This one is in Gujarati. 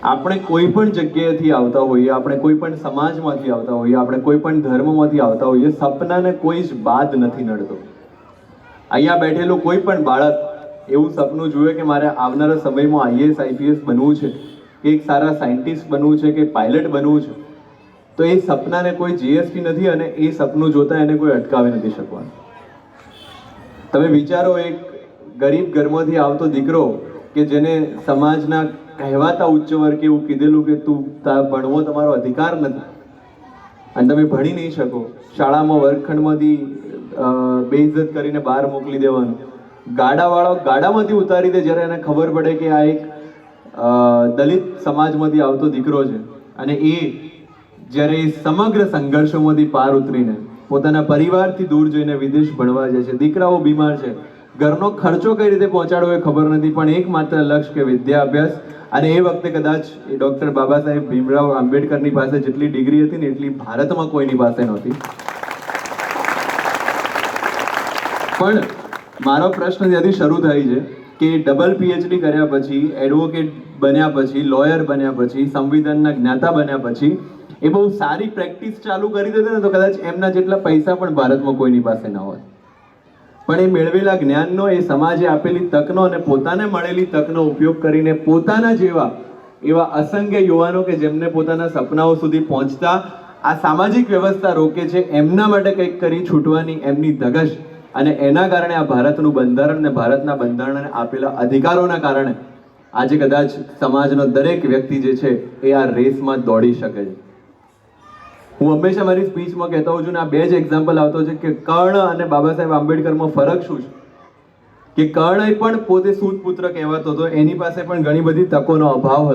આપણે કોઈ પણ જગ્યાએથી આવતા હોઈએ, આપણે કોઈ પણ સમાજમાંથી આવતા હોઈએ, આપણે કોઈ પણ ધર્મમાંથી આવતા હોઈએ, સપનાને કોઈ જ બાદ નથી નડતો. અહીંયા બેઠેલું કોઈ પણ બાળક એવું સપનું જુએ કે મારે આવનારા સમયમાં આઈએએસ આઈપીએસ બનવું છે, કે એક સારા સાયન્ટિસ્ટ બનવું છે, કે પાયલટ બનવું છે, તો એ સપનાને કોઈ જીએસટી નથી અને એ સપનું જોતા એને કોઈ અટકાવી નથી શકવાનું. તમે વિચારો, એક ગરીબ ઘરમાંથી આવતો દીકરો કે જેને સમાજના કહેવાતા ઉચ્ચ વર્ગે એવું કીધેલું કે તું ભણવો તમારો અધિકાર નથી અને તમે ભણી નહીં શકો, શાળામાં વર્ગખંડમાંથી બેઇજ્જત કરીને બહાર મોકલી દેવાનું, ગાડાવાળો ગાડામાંથી ઉતારી દે જ્યારે એને ખબર પડે કે આ એક દલિત સમાજમાંથી આવતો દીકરો છે અને એ જ્યારે સમગ્ર સંઘર્ષોમાંથી પાર ઉતરીને પોતાના પરિવારથી દૂર જઈને વિદેશ ભણવા જાય છે, દીકરાઓ બીમાર છે, ઘરનો ખર્ચો કઈ રીતે પહોંચાડવો એ ખબર નથી, પણ એકમાત્ર લક્ષ્ય કે વિદ્યા અભ્યાસ. અને એ વખતે કદાચ ડૉક્ટર બાબા સાહેબ ભીમરાવ આંબેડકરની પાસે જેટલી ડિગ્રી હતી ને એટલી ભારતમાં કોઈની પાસે નહોતી. પણ મારો પ્રશ્ન ત્યાંથી શરૂ થાય છે કે ડબલ પીએચડી કર્યા પછી, એડવોકેટ બન્યા પછી, લોયર બન્યા પછી, સંવિધાનના જ્ઞાતા બન્યા પછી એ બહુ સારી પ્રેક્ટિસ ચાલુ કરી દે ને તો કદાચ એમના જેટલા પૈસા પણ ભારતમાં કોઈની પાસે ન હોય. પણ એ મેળવેલા જ્ઞાનનો, એ સમાજે આપેલી તકનો અને પોતાને મળેલી તકનો ઉપયોગ કરીને પોતાના જેવા એવા અસંખ્ય યુવાનો કે જેમને પોતાના સપનાઓ સુધી પહોંચતા આ સામાજિક વ્યવસ્થા રોકે છે, એમના માટે કંઈક કરી છૂટવાની એમની ધગશ, અને એના કારણે આ ભારતનું બંધારણ ને ભારતના બંધારણને આપેલા અધિકારોના કારણે આજે કદાચ સમાજનો દરેક વ્યક્તિ જે છે એ આ રેસમાં દોડી શકે છે. હું હંમેશા મારી સ્પીચમાં કહેતો હોઉં છું ને આ બે જ એક્ઝામ્પલ આવતો છે કે કર્ણ અને બાબા સાહેબ આંબેડકરમાં ફરક શું છે કે કર્ણ પણ પોતે સૂત પુત્ર કહેવાતો હતો, એની પાસે પણ ઘણી બધી તકોનો અભાવ હતો.